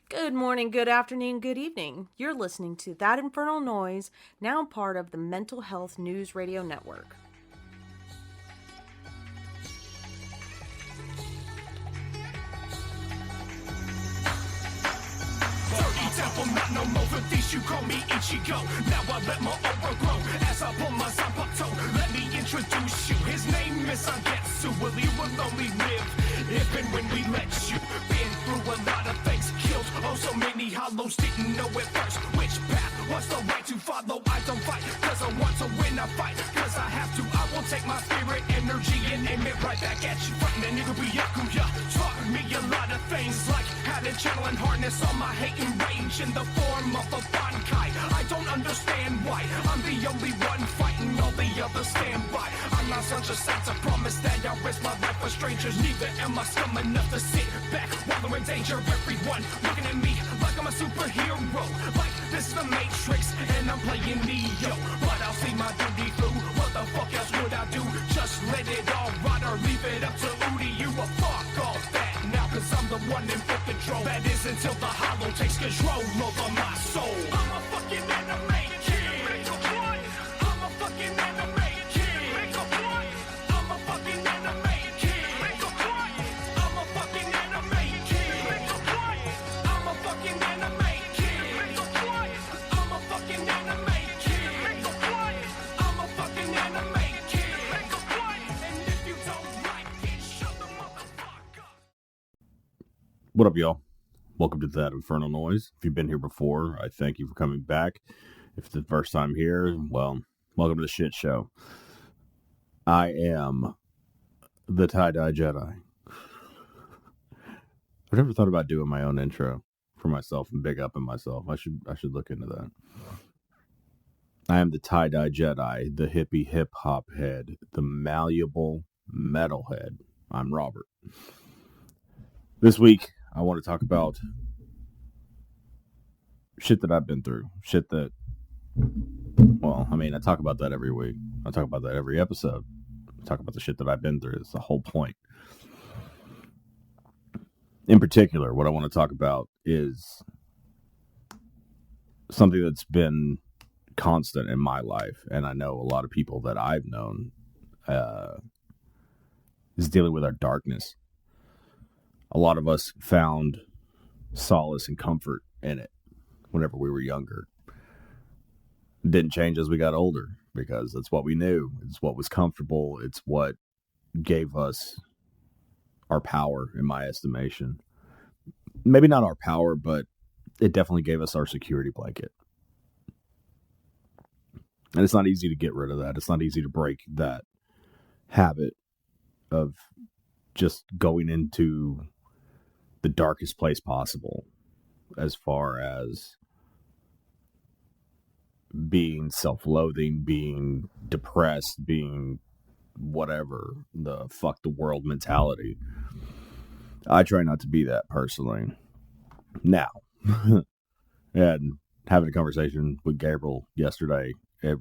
Good morning, good afternoon, good evening. You're listening to That Infernal Noise, now part of the Mental Health News Radio Network. Devil, not no more for these, you call me Ichigo. Now I let my aura grow as I pull my Zanpakuto. Let me introduce you, his name is Sangetsu. Well, he will only live if and when we let you. Been through a lot of things, killed oh so many hollows, didn't know at first which path was the right to follow. I don't fight, cause I want to win a fight, cause I have to. I will take my spirit energy and aim it right back at you. Fighting a nigga Byakuya taught me a lot of things, like how to channel and harness all my hate and rage in the form of a bankai. I don't understand why I'm the only one fighting, all the others stand by. I'm not such a saint to promise that I'll risk my life for strangers. Neither am I scum enough to sit back while they're in danger. Everyone looking at me like I'm a superhero, like this is the Matrix and I'm playing Neo. But I'll see my duty through. What the fuck else would I do? Just let it all rot or leave it up to Udi. You a fuck all that now, cause I'm the one in full control. That is until the hollow takes control over my soul. I'm a fucking anime kid. Make a point. I'm a fucking anime kid. Make a point. I'm a fucking anime kid. Make a point. I'm a fucking anime kid. Make a point. I'm a fucking anime kid. Make a point. I'm a fucking anime kid. Make a point. I'm a fucking anime kid. Make a point. And if you don't like it, shut the motherfucker. What up, y'all? Welcome to That Infernal Noise. If you've been here before, I thank you for coming back. If it's the first time here, well, welcome to the shit show. I am the Tie-Dye Jedi. I've never thought about doing my own intro for myself and big upping myself. I should look into that. I am the Tie-Dye Jedi, the hippie hip-hop head, the malleable metal head. I'm Robert. This week, I want to talk about shit that I've been through. Shit that, well, I mean, I talk about that every week. I talk about that every episode. I talk about the shit that I've been through. It's the whole point. In particular, what I want to talk about is something that's been constant in my life, and I know a lot of people that I've known is dealing with our darkness. A lot of us found solace and comfort in it whenever we were younger. It didn't change as we got older because that's what we knew. It's what was comfortable. It's what gave us our power, in my estimation. Maybe not our power, but it definitely gave us our security blanket. And it's not easy to get rid of that. It's not easy to break that habit of just going into the darkest place possible as far as being self-loathing, being depressed, being whatever, the fuck the world mentality. I try not to be that personally. Now, and having a conversation with Gabriel yesterday, it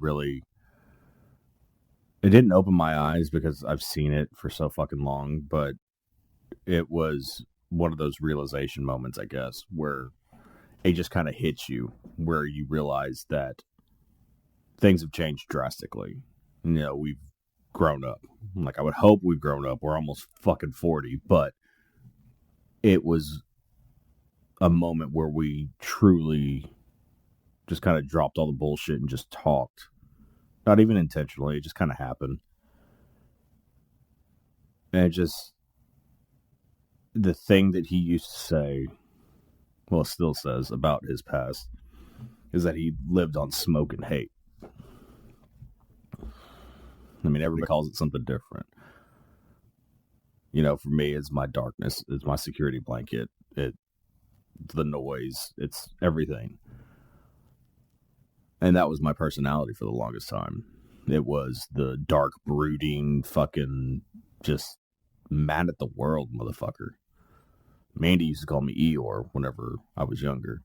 didn't open my eyes because I've seen it for so fucking long, but it was one of those realization moments, I guess, where it just kind of hits you, where you realize that things have changed drastically. You know, we've grown up. Like, I would hope we've grown up. We're almost fucking 40, but it was a moment where we truly just kind of dropped all the bullshit and just talked. Not even intentionally, it just kind of happened. And it just, the thing that he used to say, well, still says about his past, is that he lived on smoke and hate. I mean, everybody calls it something different. You know, for me, it's my darkness. It's my security blanket. It's the noise. It's everything. And that was my personality for the longest time. It was the dark, brooding, fucking just mad at the world motherfucker. Mandy used to call me Eeyore whenever I was younger.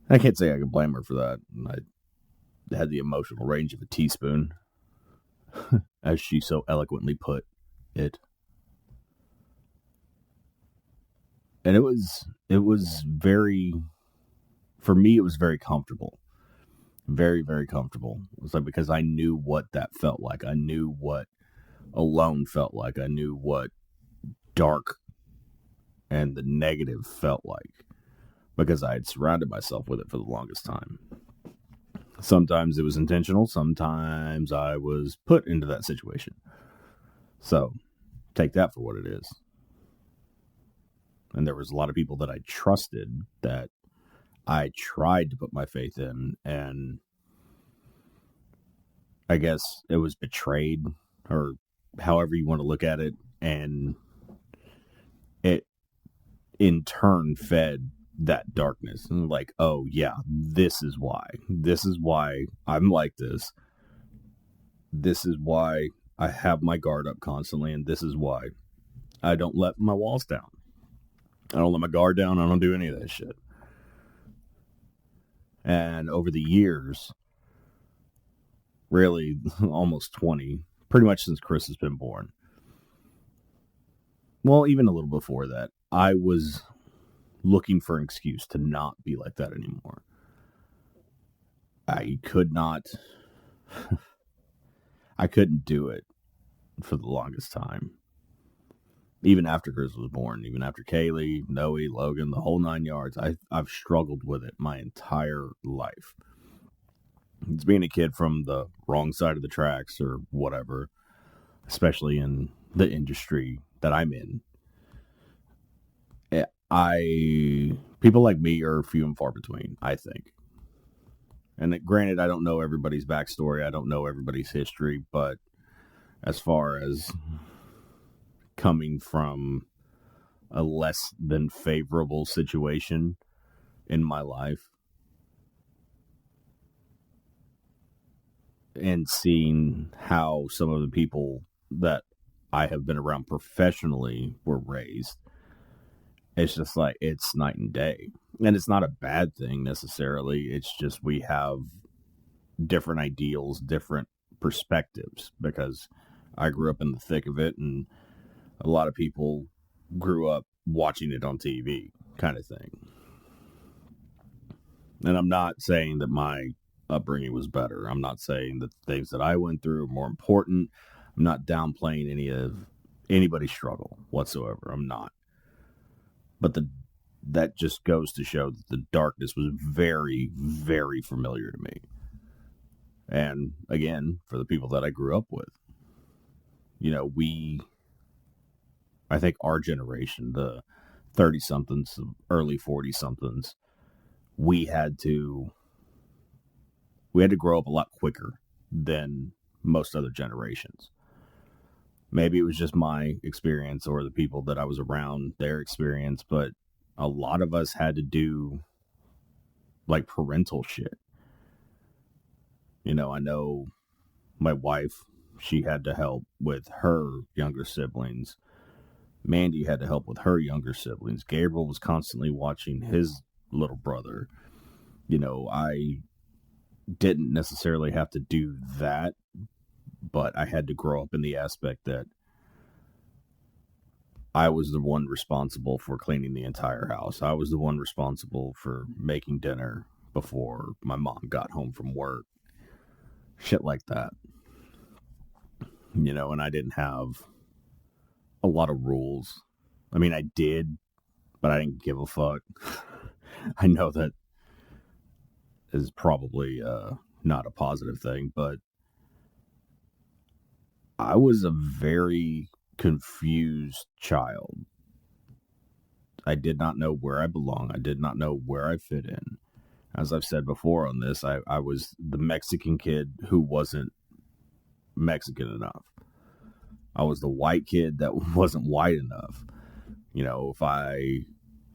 I can't say I can blame her for that. I had the emotional range of a teaspoon, as she so eloquently put it. And it was very, for me, it was very comfortable. Very, very comfortable. It was like, because I knew what that felt like. I knew what alone felt like. I knew what dark and the negative felt like, because I had surrounded myself with it for the longest time. Sometimes it was intentional. Sometimes I was put into that situation. So take that for what it is. And there was a lot of people that I trusted that I tried to put my faith in, and I guess it was betrayed, or however you want to look at it, and it in turn fed that darkness. And like, oh yeah, this is why I'm like this. This is why I have my guard up constantly, and this is why I don't let my walls down. I don't let my guard down. I don't do any of that shit. And over the years, really almost 20, pretty much since Chris has been born, well, even a little before that, I was looking for an excuse to not be like that anymore. I couldn't do it for the longest time. Even after Chris was born, even after Kaylee, Noe, Logan, the whole 9 yards, I've struggled with it my entire life. It's being a kid from the wrong side of the tracks or whatever, especially in the industry that I'm in. People like me are few and far between, I think. And granted, I don't know everybody's backstory. I don't know everybody's history, but as far as coming from a less than favorable situation in my life and seeing how some of the people that I have been around professionally were raised, it's just like, it's night and day. And it's not a bad thing necessarily. It's just we have different ideals, different perspectives, because I grew up in the thick of it, and a lot of people grew up watching it on TV, kind of thing. And I'm not saying that my upbringing was better. I'm not saying that the things that I went through are more important. I'm not downplaying anybody's struggle whatsoever. I'm not. But that just goes to show that the darkness was very, very familiar to me. And again, for the people that I grew up with, I think our generation, the 30-somethings, early 40-somethings, we had to grow up a lot quicker than most other generations. Maybe it was just my experience or the people that I was around, their experience, but a lot of us had to do like parental shit. I know my wife, she had to help with her younger siblings. Mandy had to help with her younger siblings. Gabriel was constantly watching his little brother. I didn't necessarily have to do that, but I had to grow up in the aspect that I was the one responsible for cleaning the entire house. I was the one responsible for making dinner before my mom got home from work. Shit like that. And I didn't have a lot of rules. I mean, I did, but I didn't give a fuck. I know that is probably not a positive thing, but I was a very confused child. I did not know where I belong. I did not know where I fit in. As I've said before on this, I was the Mexican kid who wasn't Mexican enough. I was the white kid that wasn't white enough. If I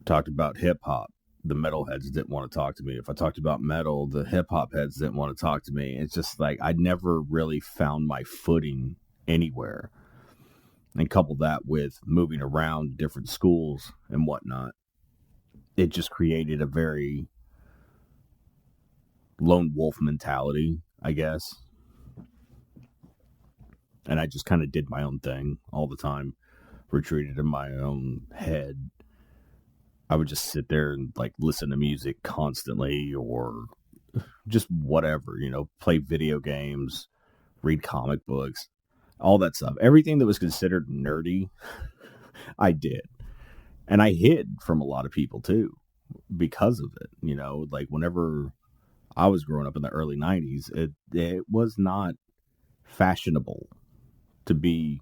talked about hip hop, the metalheads didn't want to talk to me. If I talked about metal, the hip hop heads didn't want to talk to me. It's just like I never really found my footing anywhere. And couple that with moving around different schools and whatnot, it just created a very lone wolf mentality, I guess. And I just kind of did my own thing all the time, retreated in my own head. I would just sit there and like listen to music constantly, or just whatever, play video games, read comic books, all that stuff. Everything that was considered nerdy, I did. And I hid from a lot of people too because of it. Like whenever I was growing up in the early 90s, it was not fashionable to be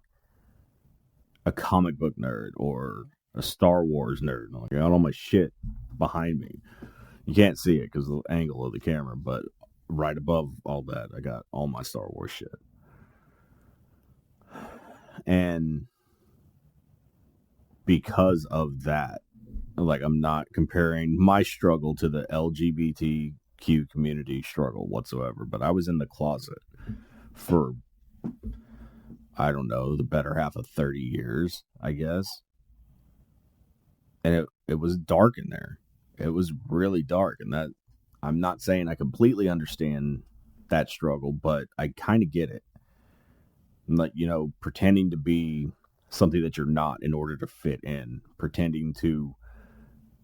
a comic book nerd or a Star Wars nerd. Like, I got all my shit behind me. You can't see it because of the angle of the camera, but right above all that, I got all my Star Wars shit. And because of that, like, I'm not comparing my struggle to the LGBTQ community struggle whatsoever, but I was in the closet for, I don't know, the better half of 30 years, I guess. And it was dark in there. It was really dark. And that, I'm not saying I completely understand that struggle, but I kind of get it. Like, pretending to be something that you're not in order to fit in, pretending to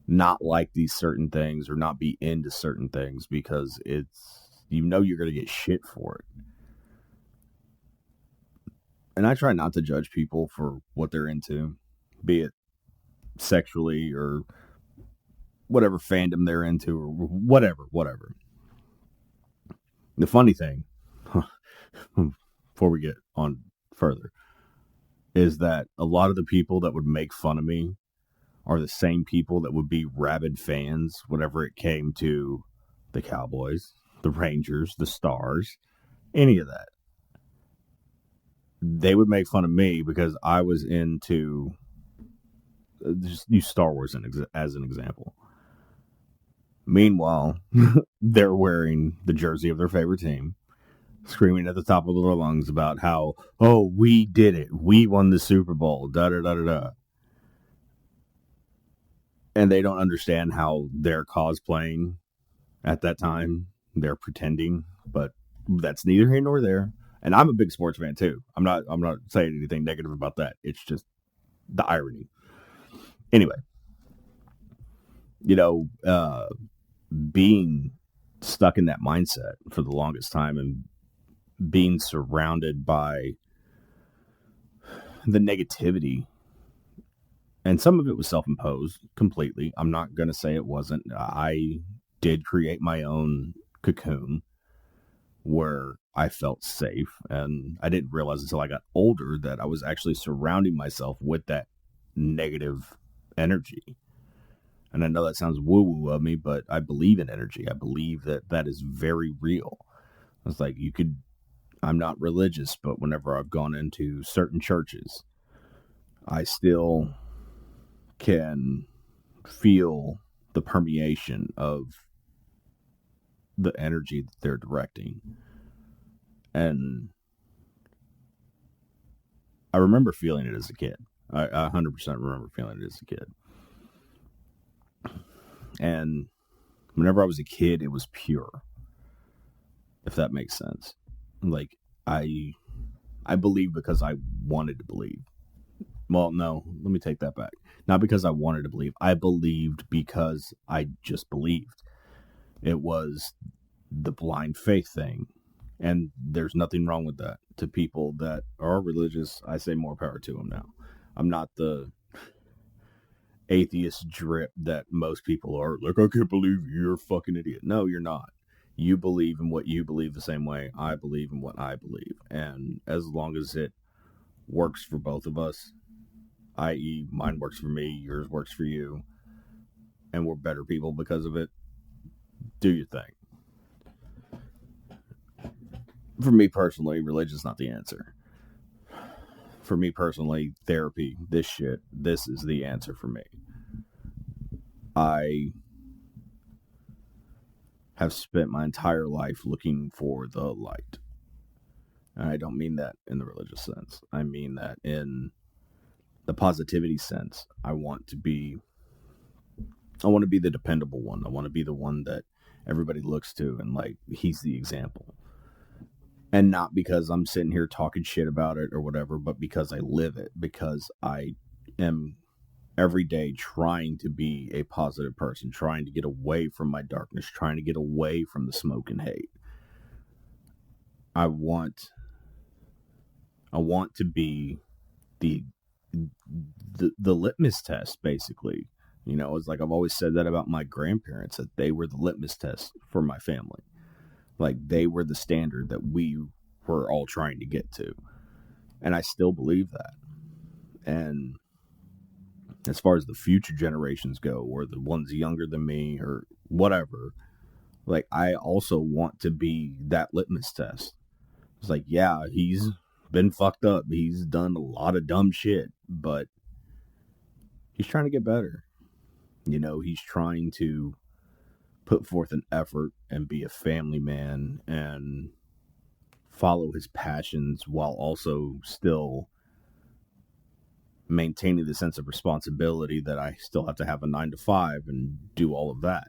not like these certain things or not be into certain things because it's, you're going to get shit for it. And I try not to judge people for what they're into, be it sexually or whatever fandom they're into or whatever. The funny thing, before we get on further, is that a lot of the people that would make fun of me are the same people that would be rabid fans whenever it came to the Cowboys, the Rangers, the Stars, any of that. They would make fun of me because I was into, just use Star Wars as an example. Meanwhile, they're wearing the jersey of their favorite team, screaming at the top of their lungs about how, oh, we did it. We won the Super Bowl, da-da-da-da-da. And they don't understand how they're cosplaying at that time. They're pretending, but that's neither here nor there. And I'm a big sports fan too. I'm not saying anything negative about that. It's just the irony. Anyway, being stuck in that mindset for the longest time and being surrounded by the negativity, and some of it was self-imposed completely. I'm not going to say it wasn't. I did create my own cocoon where I felt safe, and I didn't realize until I got older that I was actually surrounding myself with that negative energy. And I know that sounds woo-woo of me, but I believe in energy. I believe that is very real. It's like I'm not religious, but whenever I've gone into certain churches, I still can feel the permeation of the energy that they're directing. And I remember feeling it as a kid. I 100% remember feeling it as a kid. And whenever I was a kid, it was pure, if that makes sense. Like, I believed because I wanted to believe. Well, no, let me take that back. Not because I wanted to believe. I believed because I just believed. It was the blind faith thing. And there's nothing wrong with that. To people that are religious, I say more power to them now. I'm not the atheist drip that most people are. Like, I can't believe you're a fucking idiot. No, you're not. You believe in what you believe the same way I believe in what I believe. And as long as it works for both of us, i.e. mine works for me, yours works for you, and we're better people because of it, do your thing. For me personally, religion's not the answer. For me personally, therapy, this is the answer for me. I have spent my entire life looking for the light. And I don't mean that in the religious sense. I mean that in the positivity sense. I want to be the dependable one. I want to be the one that everybody looks to and like, he's the example. And not because I'm sitting here talking shit about it or whatever, but because I live it, because I am every day trying to be a positive person, trying to get away from my darkness, trying to get away from the smoke and hate. I want to be the litmus test, basically. You know, it's like I've always said that about my grandparents, that they were the litmus test for my family. Like, they were the standard that we were all trying to get to. And I still believe that. And as far as the future generations go, or the ones younger than me, or whatever, like, I also want to be that litmus test. It's like, yeah, he's been fucked up. He's done a lot of dumb shit, but he's trying to get better. You know, he's trying to put forth an effort and be a family man and follow his passions while also still maintaining the sense of responsibility that I still have to have a 9 to 5 and do all of that,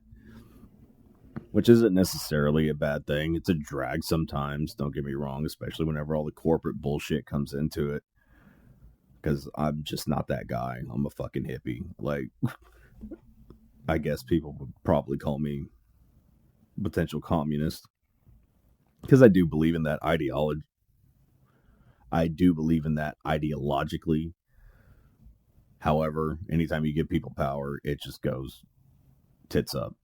which isn't necessarily a bad thing. It's a drag sometimes, don't get me wrong, especially whenever all the corporate bullshit comes into it, because I'm just not that guy. I'm a fucking hippie. Like, I guess people would probably call me potential communist, because I do believe in that ideology. I do believe in that ideologically. However, anytime you give people power, it just goes tits up.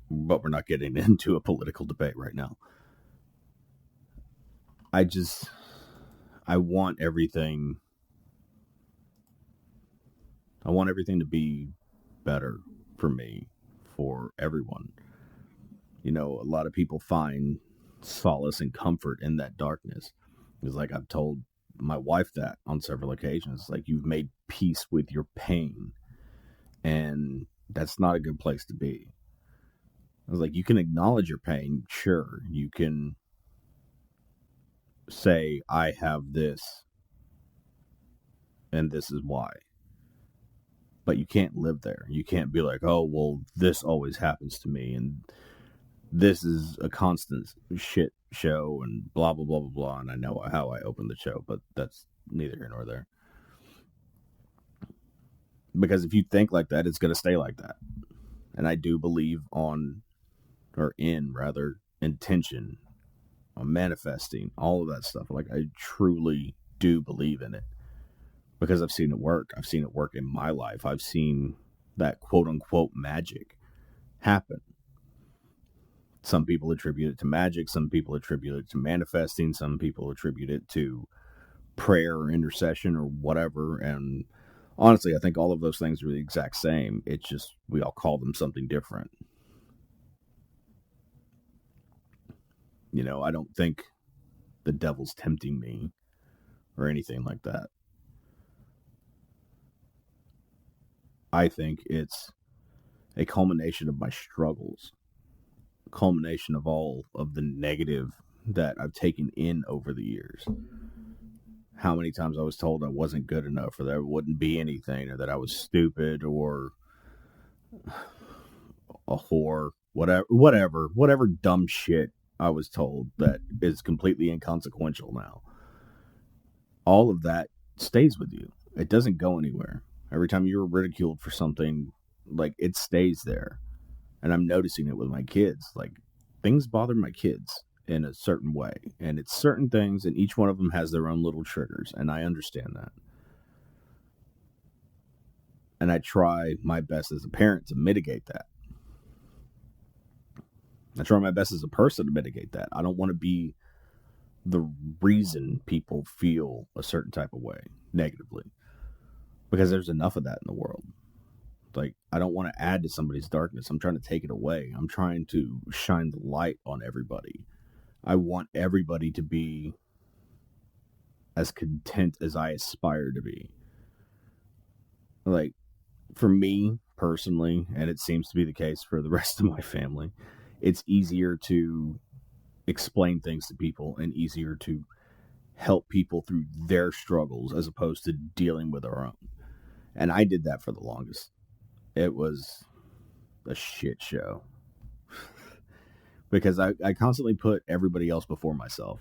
But we're not getting into a political debate right now. I want everything to be better for me, for everyone. You know, a lot of people find solace and comfort in that darkness. It's like, I've told my wife that on several occasions. Like, you've made peace with your pain, and that's not a good place to be. I was like, you can acknowledge your pain, sure. You can say, I have this, and this is why. But you can't live there. You can't be like, oh, well, this always happens to me, and this is a constant shit show, and blah, blah, blah, blah, blah. And I know how I opened the show, but that's neither here nor there. Because if you think like that, it's going to stay like that. And I do believe in intention, on manifesting, all of that stuff. Like, I truly do believe in it, because I've seen it work. I've seen it work in my life. I've seen that quote unquote magic happen. Some people attribute it to magic. Some people attribute it to manifesting. Some people attribute it to prayer or intercession or whatever. And honestly, I think all of those things are the exact same. It's just we all call them something different. You know, I don't think the devil's tempting me or anything like that. I think it's a culmination of my struggles, culmination of all of the negative that I've taken in over the years. How many times I was told I wasn't good enough, or there wouldn't be anything, or that I was stupid, or a whore, whatever dumb shit I was told that is completely inconsequential now. All of that stays with you. It doesn't go anywhere. Every time you're ridiculed for something, like, it stays there. And I'm noticing it with my kids. Like, things bother my kids in a certain way. And it's certain things, and each one of them has their own little triggers. And I understand that. And I try my best as a parent to mitigate that. I try my best as a person to mitigate that. I don't want to be the reason people feel a certain type of way negatively, because there's enough of that in the world. Like, I don't want to add to somebody's darkness. I'm trying to take it away. I'm trying to shine the light on everybody. I want everybody to be as content as I aspire to be. Like, for me personally, and it seems to be the case for the rest of my family, it's easier to explain things to people and easier to help people through their struggles as opposed to dealing with our own. And I did that for the longest. It was a shit show. Because I constantly put everybody else before myself.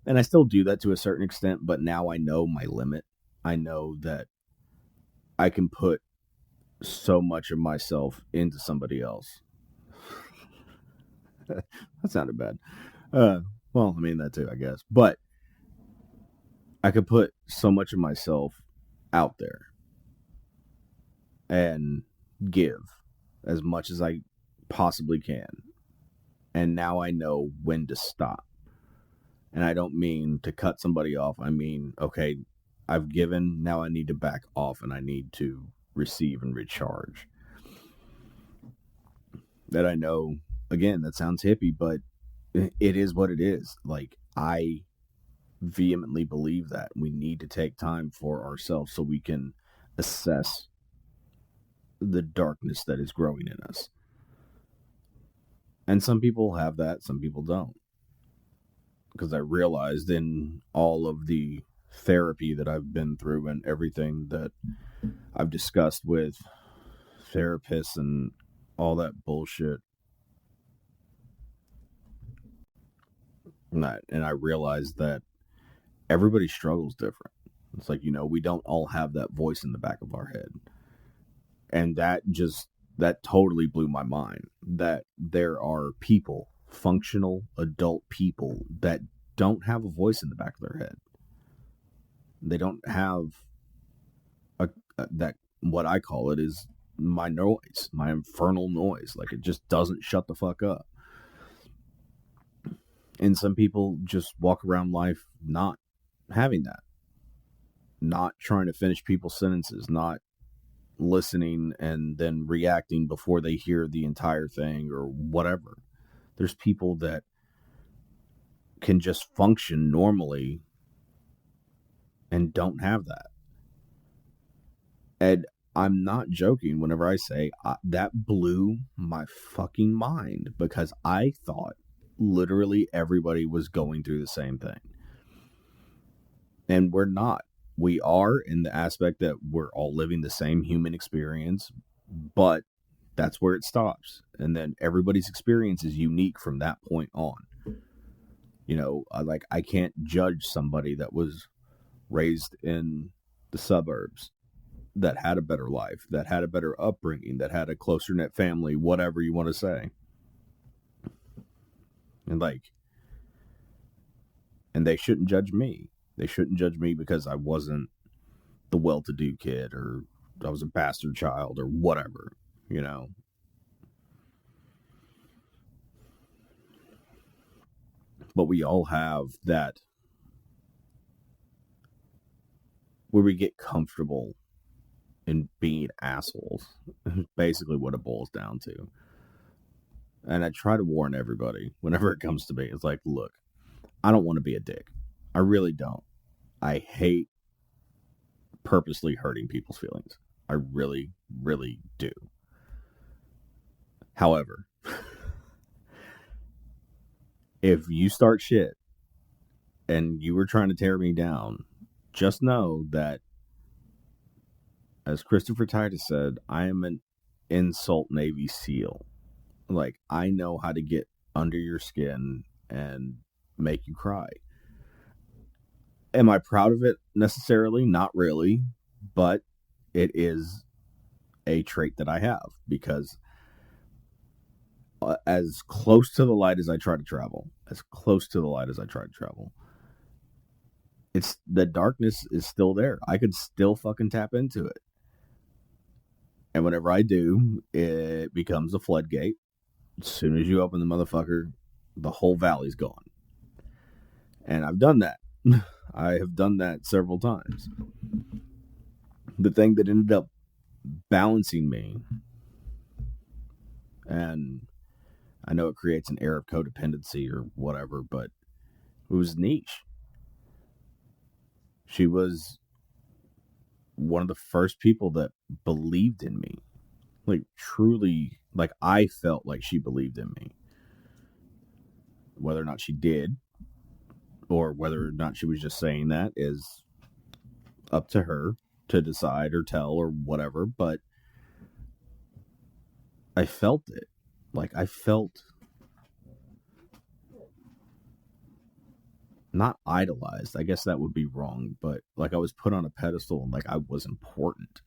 And I still do that to a certain extent, but now I know my limit. I know that I can put so much of myself into somebody else. That sounded bad. Well, I mean, that too, I guess. But I could put so much of myself out there and give as much as I possibly can. And now I know when to stop. And I don't mean to cut somebody off. I mean, okay, I've given, now I need to back off and I need to receive and recharge. That I know, again, that sounds hippie, but it is what it is. Like, I vehemently believe that we need to take time for ourselves so we can assess the darkness that is growing in us. And some people have that, some people don't. Because I realized in all of the therapy that I've been through and everything that I've discussed with therapists and all that bullshit, and I realized that everybody struggles different. It's like, we don't all have that voice in the back of our head. And that totally blew my mind, that there are people, functional adult people, that don't have a voice in the back of their head. They don't have that, what I call it is my noise, my infernal noise. Like, it just doesn't shut the fuck up. And some people just walk around life not having that, not trying to finish people's sentences, not listening and then reacting before they hear the entire thing or whatever. There's people that can just function normally and don't have that. And I'm not joking whenever I say that blew my fucking mind, because I thought literally everybody was going through the same thing. And we're not. We are, in the aspect that we're all living the same human experience, but that's where it stops. And then everybody's experience is unique from that point on. I can't judge somebody that was raised in the suburbs, that had a better life, that had a better upbringing, that had a closer knit family, whatever you want to say. And they shouldn't judge me. They shouldn't judge me because I wasn't the well-to-do kid, or I was a bastard child, or whatever, But we all have that, where we get comfortable in being assholes. Basically what it boils down to. And I try to warn everybody whenever it comes to me. It's like, look, I don't want to be a dick. I really don't. I hate purposely hurting people's feelings. I really, really do. However, if you start shit and you were trying to tear me down, just know that, as Christopher Titus said, I am an insult Navy SEAL. Like, I know how to get under your skin and make you cry. Am I proud of it necessarily? Not really, but it is a trait that I have, because as close to the light as I try to travel, it's, the darkness is still there. I could still fucking tap into it. And whenever I do, it becomes a floodgate. As soon as you open the motherfucker, the whole valley's gone. And I've done that. I have done that several times. The thing that ended up balancing me, and I know it creates an air of codependency or whatever, but it was niche. She was one of the first people that believed in me. Like, truly, like, I felt like she believed in me. Whether or not she did, or whether or not she was just saying that, is up to her to decide or tell or whatever. But I felt it. Like, I felt not idolized. I guess that would be wrong. But like, I was put on a pedestal and like I was important.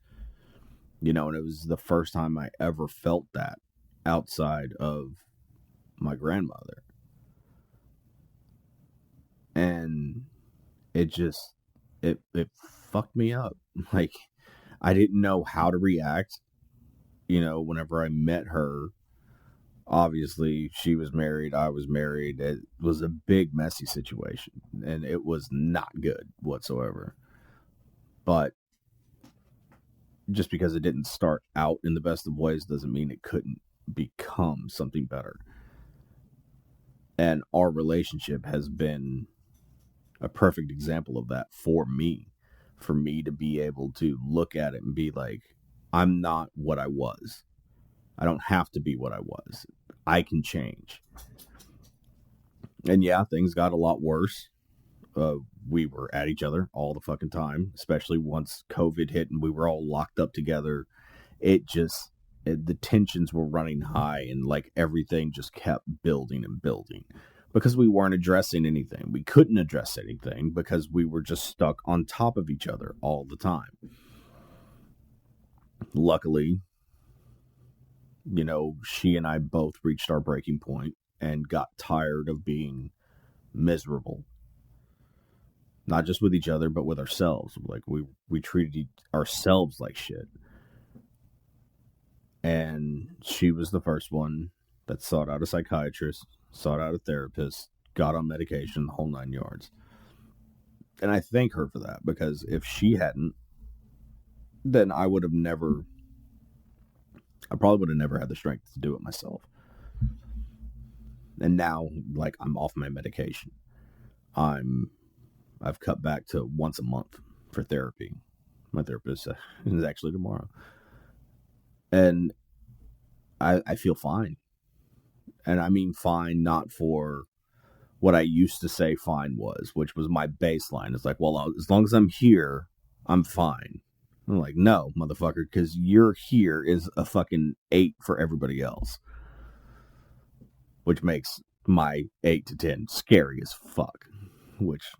And it was the first time I ever felt that outside of my grandmother. And it fucked me up. Like, I didn't know how to react, whenever I met her. Obviously, she was married, I was married. It was a big, messy situation, and it was not good whatsoever. But just because it didn't start out in the best of ways doesn't mean it couldn't become something better. And our relationship has been a perfect example of that for me to be able to look at it and be like, I'm not what I was. I don't have to be what I was. I can change. And yeah, things got a lot worse. We were at each other all the fucking time, especially once COVID hit and we were all locked up together. The tensions were running high, and like everything just kept building and building because we weren't addressing anything. We couldn't address anything because we were just stuck on top of each other all the time. Luckily, she and I both reached our breaking point and got tired of being miserable. Not just with each other, but with ourselves. Like, we treated ourselves like shit. And she was the first one that sought out a psychiatrist, sought out a therapist, got on medication, the whole 9 yards. And I thank her for that, because if she hadn't, then I probably would have never had the strength to do it myself. And now, like, I'm off my medication. I've cut back to once a month for therapy. My therapist is actually tomorrow. And I feel fine. And I mean fine, not for what I used to say fine was, which was my baseline. It's like, well, as long as I'm here, I'm fine. I'm like, no, motherfucker, because you're here is a fucking 8 for everybody else. Which makes my 8 to 10 scary as fuck, which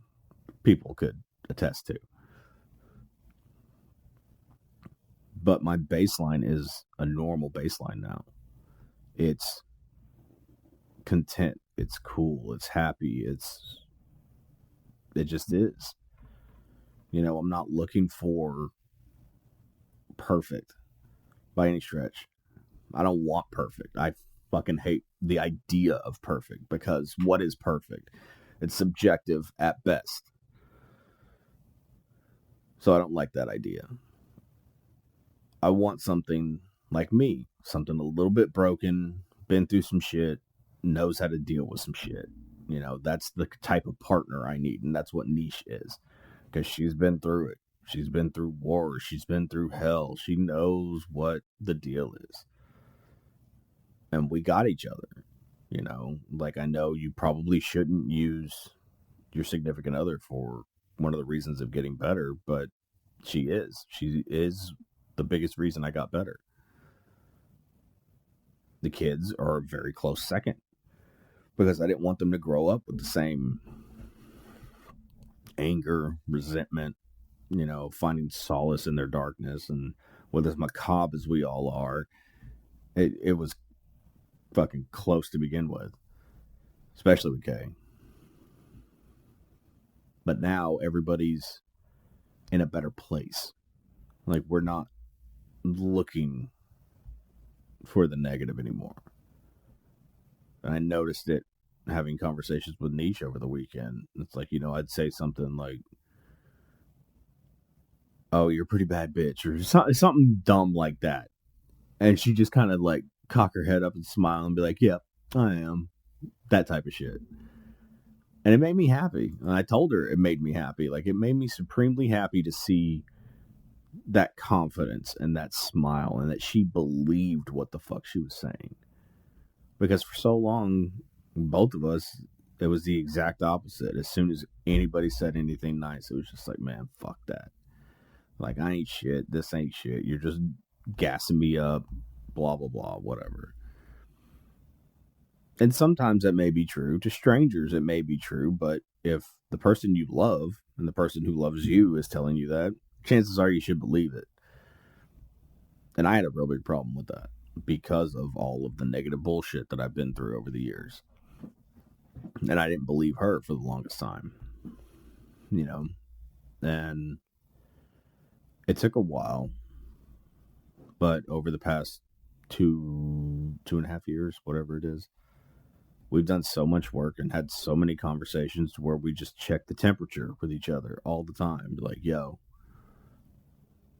people could attest to. But my baseline is a normal baseline now. It's content. It's cool. It's happy. It just is. I'm not looking for perfect by any stretch. I don't want perfect. I fucking hate the idea of perfect, because what is perfect? It's subjective at best. So I don't like that idea. I want something like me, something a little bit broken, been through some shit, knows how to deal with some shit. That's the type of partner I need, and that's what Niche is, because she's been through it. She's been through war. She's been through hell. She knows what the deal is. And we got each other. Like, I know you probably shouldn't use your significant other for one of the reasons of getting better, but she is. She is the biggest reason I got better. The kids are a very close second, because I didn't want them to grow up with the same anger, resentment, finding solace in their darkness. And with as macabre as we all are, it was fucking close to begin with, especially with Kay. But now everybody's in a better place. Like, we're not looking for the negative anymore. And I noticed it having conversations with Niche over the weekend. It's like, I'd say something like, oh, you're a pretty bad bitch, or something dumb like that. And she just kind of like cock her head up and smile and be like, yep, I am. That type of shit. And it made me happy. And I told her it made me happy. Like, it made me supremely happy to see that confidence and that smile, and that she believed what the fuck she was saying. Because for so long, both of us, it was the exact opposite. As soon as anybody said anything nice, it was just like, man, fuck that. Like, I ain't shit. This ain't shit. You're just gassing me up. Blah, blah, blah, whatever. And sometimes that may be true. To strangers, it may be true. But if the person you love and the person who loves you is telling you that, chances are you should believe it. And I had a real big problem with that because of all of the negative bullshit that I've been through over the years. And I didn't believe her for the longest time, you know. And it took a while, but over the past 2.5 years, whatever it is, we've done so much work and had so many conversations where we just check the temperature with each other all the time. Like, yo,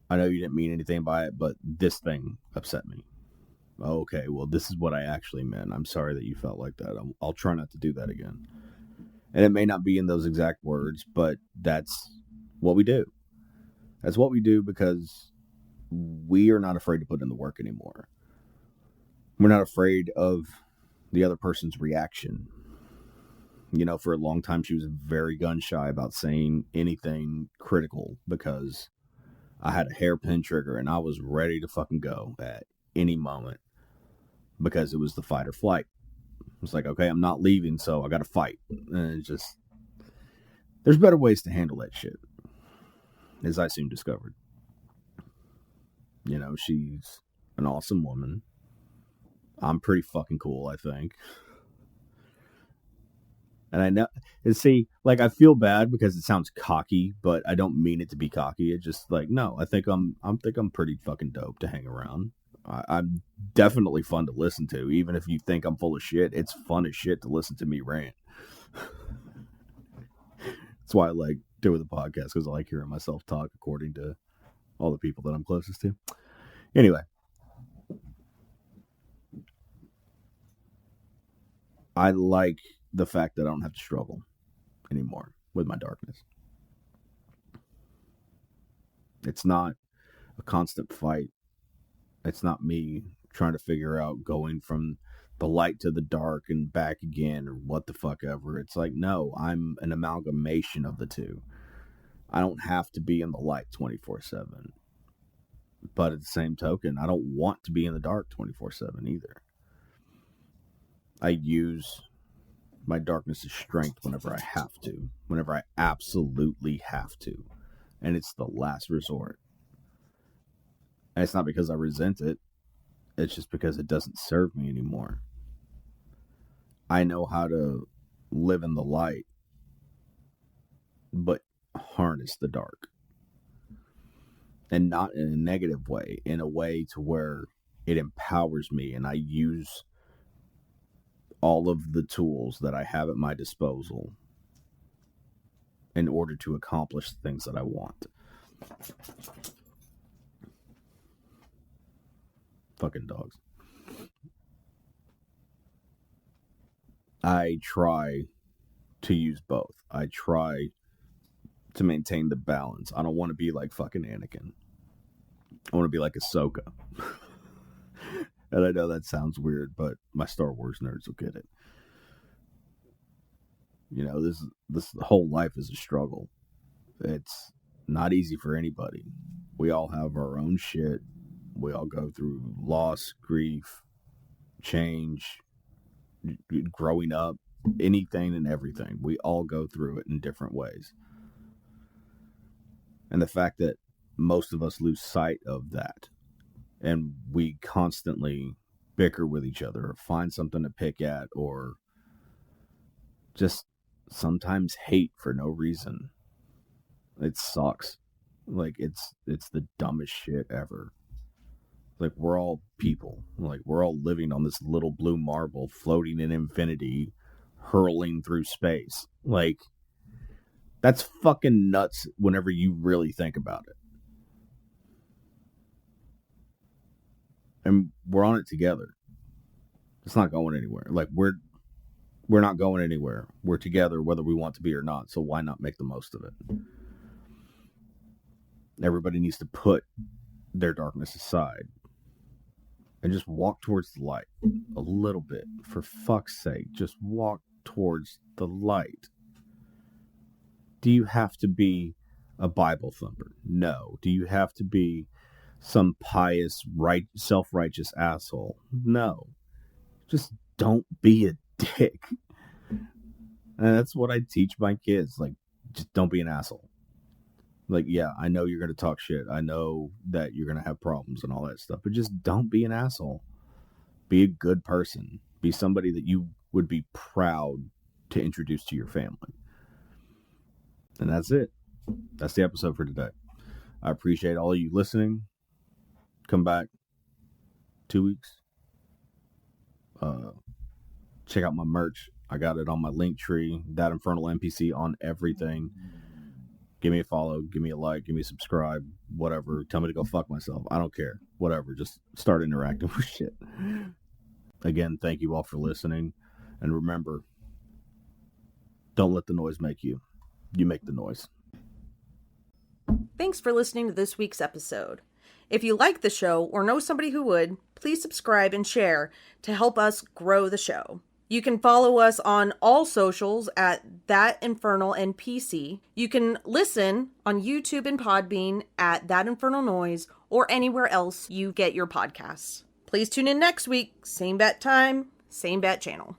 I know you didn't mean anything by it, but this thing upset me. Okay, well, this is what I actually meant. I'm sorry that you felt like that. I'll try not to do that again. And it may not be in those exact words, but that's what we do. That's what we do because we are not afraid to put in the work anymore. We're not afraid of the other person's reaction. You know, for a long time, she was very gun shy about saying anything critical because I had a hairpin trigger and I was ready to fucking go at any moment because it was the fight or flight. It's like, okay, I'm not leaving, so I got to fight. And it's just, there's better ways to handle that shit, as I soon discovered. You know, she's an awesome woman. I'm pretty fucking cool, I think. And I know, and see, like, I feel bad because it sounds cocky, but I don't mean it to be cocky. It's just like, no, I think I'm pretty fucking dope to hang around. I'm definitely fun to listen to, even if you think I'm full of shit. It's fun as shit to listen to me rant. That's why I like doing the podcast, because I like hearing myself talk, according to all the people that I'm closest to. Anyway, I like the fact that I don't have to struggle anymore with my darkness. It's not a constant fight. It's not me trying to figure out going from the light to the dark and back again or what the fuck ever. It's like, no, I'm an amalgamation of the two. I don't have to be in the light 24/7. But at the same token, I don't want to be in the dark 24/7 either. I use my darkness as strength whenever I have to, whenever I absolutely have to. And it's the last resort. And it's not because I resent it. It's just because it doesn't serve me anymore. I know how to live in the light, but harness the dark. And not in a negative way, in a way to where it empowers me and I use all of the tools that I have at my disposal in order to accomplish the things that I want. Fucking dogs. I try to use both. I try to maintain the balance. I don't want to be like fucking Anakin. I want to be like Ahsoka. And I know that sounds weird, but my Star Wars nerds will get it. You know, this whole life is a struggle. It's not easy for anybody. We all have our own shit. We all go through loss, grief, change, growing up, anything and everything. We all go through it in different ways. And the fact that most of us lose sight of that and we constantly bicker with each other or find something to pick at or just sometimes hate for no reason. It sucks. Like, it's the dumbest shit ever. Like, we're all people. Like, we're all living on this little blue marble floating in infinity, hurling through space. Like, that's fucking nuts whenever you really think about it. And we're on it together. It's not going anywhere. Like, we're not going anywhere. We're together whether we want to be or not. So why not make the most of it? Everybody needs to put their darkness aside and just walk towards the light a little bit. For fuck's sake, just walk towards the light. Do you have to be a Bible thumper? No. Do you have to be some pious, self-righteous asshole? No. Just don't be a dick. And that's what I teach my kids. Like, just don't be an asshole. Like, yeah, I know you're going to talk shit. I know that you're going to have problems and all that stuff, but just don't be an asshole. Be a good person. Be somebody that you would be proud to introduce to your family. And that's it. That's the episode for today. I appreciate all of you listening. Come back 2 weeks. Check out my merch. I got it on my link tree. That Infernal NPC on everything. Give me a follow. Give me a like. Give me a subscribe. Whatever. Tell me to go fuck myself. I don't care. Whatever. Just start interacting with shit. Again, thank you all for listening. And remember, don't let the noise make you. You make the noise. Thanks for listening to this week's episode. If you like the show or know somebody who would, please subscribe and share to help us grow the show. You can follow us on all socials at thatinfernalnpc. You can listen on YouTube and Podbean at That Infernal Noise or anywhere else you get your podcasts. Please tune in next week. Same bat time, same bat channel.